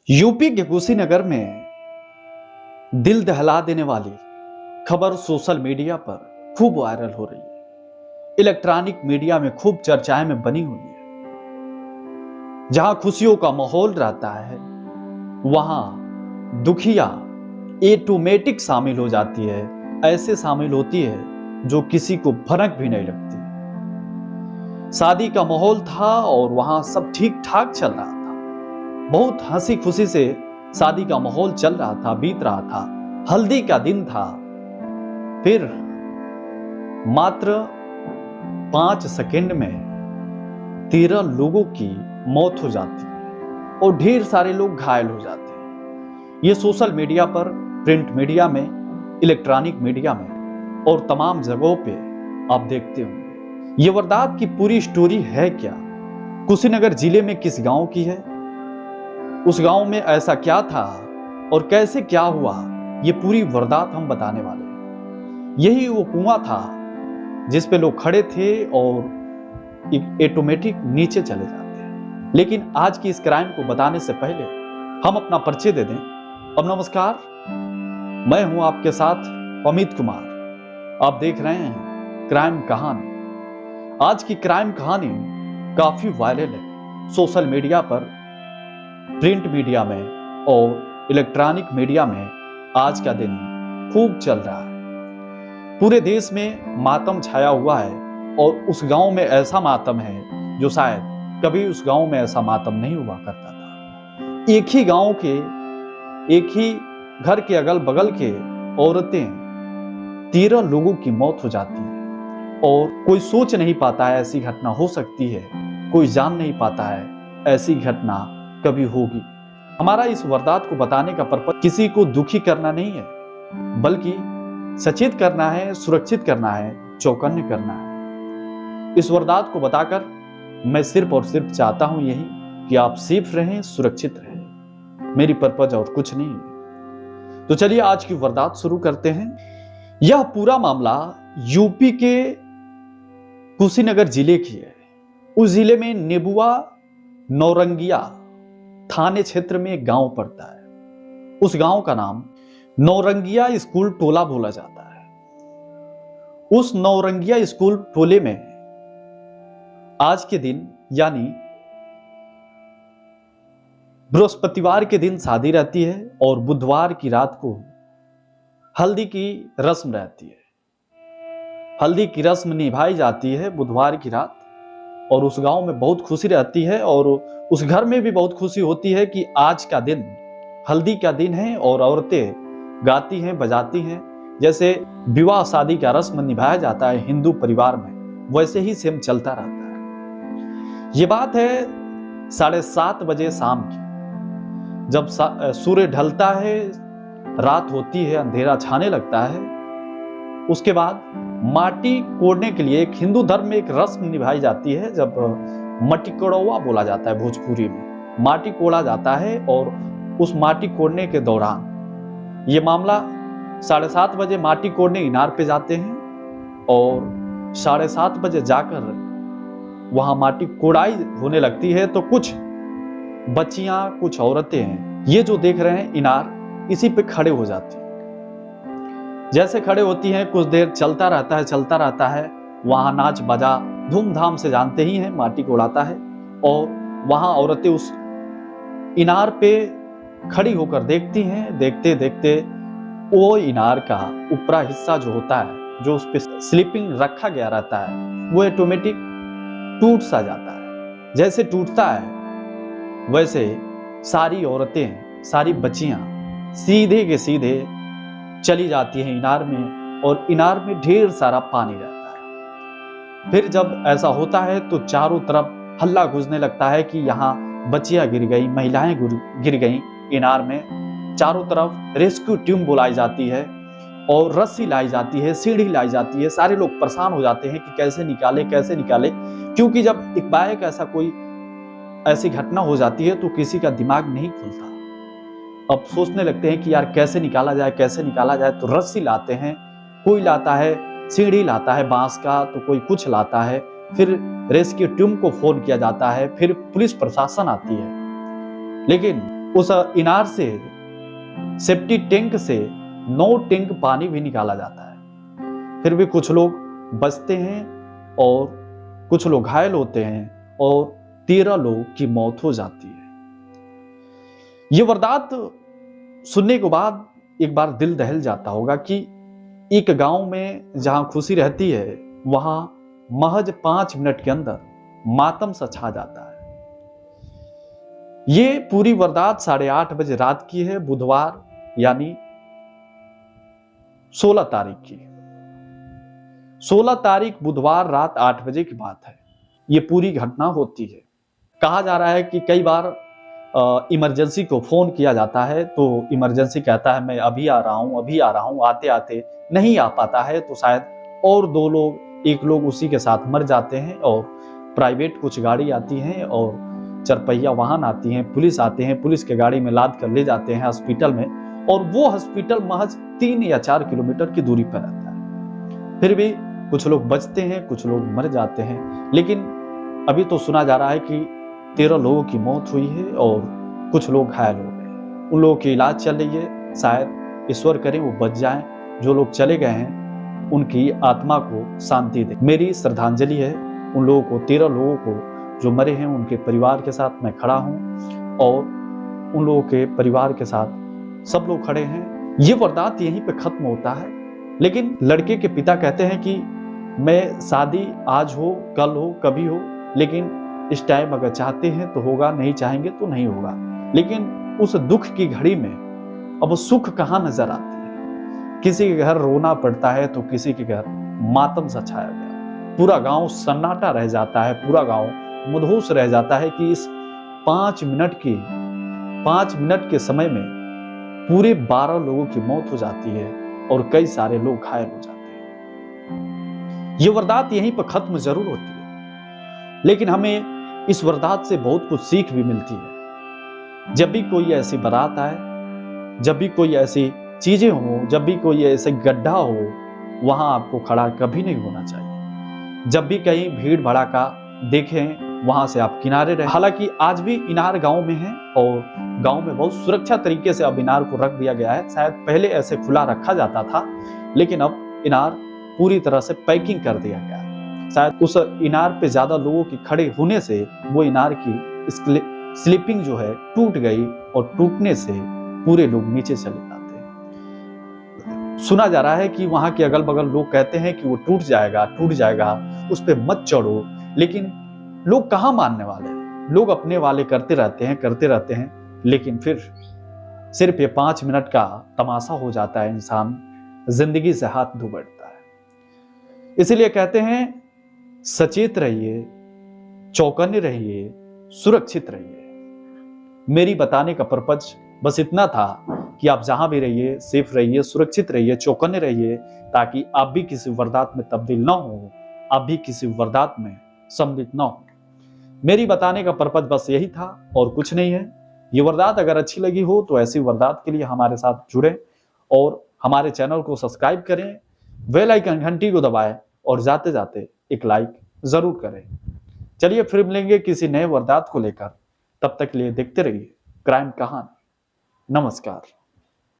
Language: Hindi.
यूपी के कुशीनगर में दिल दहला देने वाली खबर सोशल मीडिया पर खूब वायरल हो रही है। इलेक्ट्रॉनिक मीडिया में खूब चर्चाएं में बनी हुई है। जहां खुशियों का माहौल रहता है वहां दुखिया ऑटोमेटिक शामिल हो जाती है, ऐसे शामिल होती है जो किसी को भनक भी नहीं लगती। शादी का माहौल था और वहां सब ठीक ठाक चल रहा था। बहुत हंसी खुशी से शादी का माहौल चल रहा था, बीत रहा था। हल्दी का दिन था। फिर मात्र 5 सेकंड में 13 लोगों की मौत हो जाती है और ढेर सारे लोग घायल हो जाते हैं। ये सोशल मीडिया पर, प्रिंट मीडिया में, इलेक्ट्रॉनिक मीडिया में और तमाम जगहों पे आप देखते होंगे। ये वारदात की पूरी स्टोरी है क्या? कुशीनगर जिले में किस गांव की है? उस गांव में ऐसा क्या था और कैसे क्या हुआ, ये पूरी वारदात हम बताने वाले हैं। यही वो कुआं था जिस पे लोग खड़े थे और ऑटोमेटिक नीचे चले जाते हैं। लेकिन आज की इस क्राइम को बताने से पहले हम अपना परिचय दे दें। अब नमस्कार, मैं हूं आपके साथ अमित कुमार। आप देख रहे हैं क्राइम कहानी। आज की क्राइम कहानी काफी वायरल है सोशल मीडिया पर, प्रिंट मीडिया में और इलेक्ट्रॉनिक मीडिया में। आज का दिन खूब चल रहा है। पूरे देश में मातम छाया हुआ है और उस गांव में ऐसा मातम है जो शायद कभी उस गांव में ऐसा मातम नहीं हुआ करता था। एक ही गांव के, एक ही घर के अगल बगल के औरतें, 13 लोगों की मौत हो जाती है और कोई सोच नहीं पाता है ऐसी घटना हो सकती है। कोई जान नहीं पाता है ऐसी घटना कभी होगी। हमारा इस वारदात को बताने का पर्पस किसी को दुखी करना नहीं है, बल्कि सचेत करना है, सुरक्षित करना है, चौकन्ने करना है। इस वारदात को बताकर मैं सिर्फ और सिर्फ चाहता हूं यही कि आप सेफ रहें, सुरक्षित रहें। मेरी पर्पस और कुछ नहीं है। तो चलिए आज की वारदात शुरू करते हैं। यह पूरा मामला यूपी के कुशीनगर जिले की है। उस जिले में नेबुआ नौरंगिया थाने क्षेत्र में एक गांव पड़ता है। उस गांव का नाम नौरंगिया स्कूल टोला बोला जाता है। उस नौरंगिया स्कूल टोले में आज के दिन यानी बृहस्पतिवार के दिन शादी रहती है और बुधवार की रात को हल्दी की रस्म रहती है। हल्दी की रस्म निभाई जाती है बुधवार की रात और उस गांव में बहुत खुशी रहती है और उस घर में भी बहुत खुशी होती है कि आज का दिन हल्दी का दिन है और औरतें गाती हैं, बजाती हैं। जैसे विवाह शादी का रस्म निभाया जाता है हिंदू परिवार में, वैसे ही सेम चलता रहता है। ये बात है 7:30 बजे शाम की, जब सूर्य ढलता है, रात होती है, अंधेरा छाने लगता है। उसके बाद माटी कोड़ने के लिए एक हिंदू धर्म में एक रस्म निभाई जाती है। जब मट्टी कोड़वा बोला जाता है भोजपुरी में, माटी कोड़ा जाता है और उस माटी कोड़ने के दौरान ये मामला 7:30 बजे माटी कोड़ने इनार पे जाते हैं और 7:30 बजे जाकर वहां माटी कोड़ाई होने लगती है तो कुछ बच्चियां, कुछ औरतें हैं, ये जो देख रहे हैं इनार, इसी पे खड़े हो जाती हैं। जैसे खड़े होती हैं, कुछ देर चलता रहता है। वहां नाच बजा धूमधाम से, जानते ही हैं, माटी को उड़ाता है और वहां औरतें उस इनार पे खड़ी होकर देखती हैं। देखते देखते वो इनार का ऊपरा हिस्सा जो होता है, जो उस पे स्लीपिंग रखा गया रहता है, वो ऑटोमेटिक टूट सा जाता है। जैसे टूटता है वैसे सारी औरतें, सारी बच्चियां सीधे के सीधे चली जाती हैं इनार में और इनार में ढेर सारा पानी रहता है। फिर जब ऐसा होता है तो चारों तरफ हल्ला गूंजने लगता है कि यहाँ बच्चियां गिर गई, महिलाएं गिर गई इनार में। चारों तरफ रेस्क्यू टीम बुलाई जाती है और रस्सी लाई जाती है, सीढ़ी लाई जाती है। सारे लोग परेशान हो जाते हैं कि कैसे निकाले, कैसे निकाले, क्योंकि जब एकाएक ऐसा कोई ऐसी घटना हो जाती है तो किसी का दिमाग नहीं खुलता। अब सोचने लगते हैं कि यार कैसे निकाला जाए, कैसे निकाला जाए। तो रस्सी लाते हैं, कोई लाता है सीढ़ी लाता है बांस का, तो कोई कुछ लाता है। फिर रेस्क्यू टीम को फोन किया जाता है, फिर पुलिस प्रशासन आती है। लेकिन उस इनार से, सेप्टी टैंक से 9 टैंक पानी भी निकाला जाता है। फिर भी कुछ लोग बचते हैं और कुछ लोग घायल होते हैं और 13 लोग की मौत हो जाती है। यह वारदात सुनने के बाद एक बार दिल दहल जाता होगा कि एक गांव में जहां खुशी रहती है वहां महज 5 मिनट के अंदर मातम सा छा जाता है। ये पूरी वारदात 8:30 बजे रात की है, बुधवार यानी 16 तारीख की। 16 तारीख बुधवार रात 8 बजे की बात है। ये पूरी घटना होती है। कहा जा रहा है कि कई बार इमरजेंसी को फोन किया जाता है तो इमरजेंसी कहता है मैं अभी आ रहा हूं, आते आते नहीं आ पाता है तो शायद और 2 लोग, 1 लोग उसी के साथ मर जाते हैं और प्राइवेट कुछ गाड़ी आती हैं और 4 पहिया वाहन आती हैं, पुलिस आते हैं, पुलिस के गाड़ी में लाद कर ले जाते हैं हॉस्पिटल में, और वो हॉस्पिटल महज 3 या 4 किलोमीटर की दूरी पर रहता है। फिर भी कुछ लोग बचते हैं, कुछ लोग मर जाते हैं। लेकिन अभी तो सुना जा रहा है कि 13 लोगों की मौत हुई है और कुछ लोग घायल हो गए। उन लोगों की इलाज चल रही है, शायद ईश्वर करे वो बच जाएं। जो लोग चले गए हैं उनकी आत्मा को शांति दे। मेरी श्रद्धांजलि है उन लोगों को, 13 लोगों को जो मरे हैं, उनके परिवार के साथ मैं खड़ा हूं और उन लोगों के परिवार के साथ सब लोग खड़े हैं। ये वारदात यहीं पे खत्म होता है। लेकिन लड़के के पिता कहते हैं कि मैं शादी आज हो, कल हो, कभी हो, लेकिन इस टाइम अगर चाहते हैं तो होगा, नहीं चाहेंगे तो नहीं होगा। लेकिन उस दुख की घड़ी में अब सुख कहाँ नजर आती है। किसी के घर रोना पड़ता है तो किसी के घर मातम सा छाया गया। पूरा गांव सन्नाटा रह जाता है, पूरा गांव मदहोश रह जाता है कि इस 5 मिनट के समय में पूरे 12 लोगों की मौत हो जाती है और कई सारे लोग घायल हो जाते हैं। ये वारदात यहीं पर खत्म जरूर होती है, लेकिन हमें इस वारदात से बहुत कुछ सीख भी मिलती है। जब भी कोई ऐसी बारात आए, जब भी कोई ऐसी चीजें हो, जब भी कोई ऐसे गड्ढा हो, वहां आपको खड़ा कभी नहीं होना चाहिए। जब भी कहीं भीड़ भड़ाका देखें वहां से आप किनारे रहें। हालांकि आज भी इनार गांव में है और गांव में बहुत सुरक्षा तरीके से अब इनार को रख दिया गया है। शायद पहले ऐसे खुला रखा जाता था, लेकिन अब इनार पूरी तरह से पैकिंग कर दिया गया है। शायद उस इनार पे ज्यादा लोगों के खड़े होने से वो इनार की स्लिपिंग जो है टूट गई और टूटने से पूरे लोग नीचे चले जाते हैं। सुना जा रहा है कि वहां के अगल बगल लोग कहते हैं कि वो टूट जाएगा, उस पे मत चढ़ो। लेकिन लोग कहाँ मानने वाले हैं। लोग अपने वाले करते रहते हैं, लेकिन फिर सिर्फ ये 5 मिनट का तमाशा हो जाता है, इंसान जिंदगी से हाथ धो बैठता है। इसीलिए कहते हैं सचेत रहिए, चौकन्ने रहिए, सुरक्षित रहिए। मेरी बताने का पर्पज बस इतना था कि आप जहां भी रहिए सेफ रहिए, सुरक्षित रहिए, चौकन्ने रहिए, ताकि आप भी किसी वारदात में तब्दील ना हो, आप भी किसी वारदात में सम्मिलित ना हो। मेरी बताने का पर्पज बस यही था और कुछ नहीं है। ये वारदात अगर अच्छी लगी हो तो ऐसी वारदात के लिए हमारे साथ जुड़ें और हमारे चैनल को सब्सक्राइब करें, बेल आइकन घंटी को दबाएं और जाते जाते एक लाइक जरूर करें। चलिए फिर मिलेंगे किसी नए वारदात को लेकर। तब तक के लिए देखते रहिए क्राइम कहानी। नमस्कार।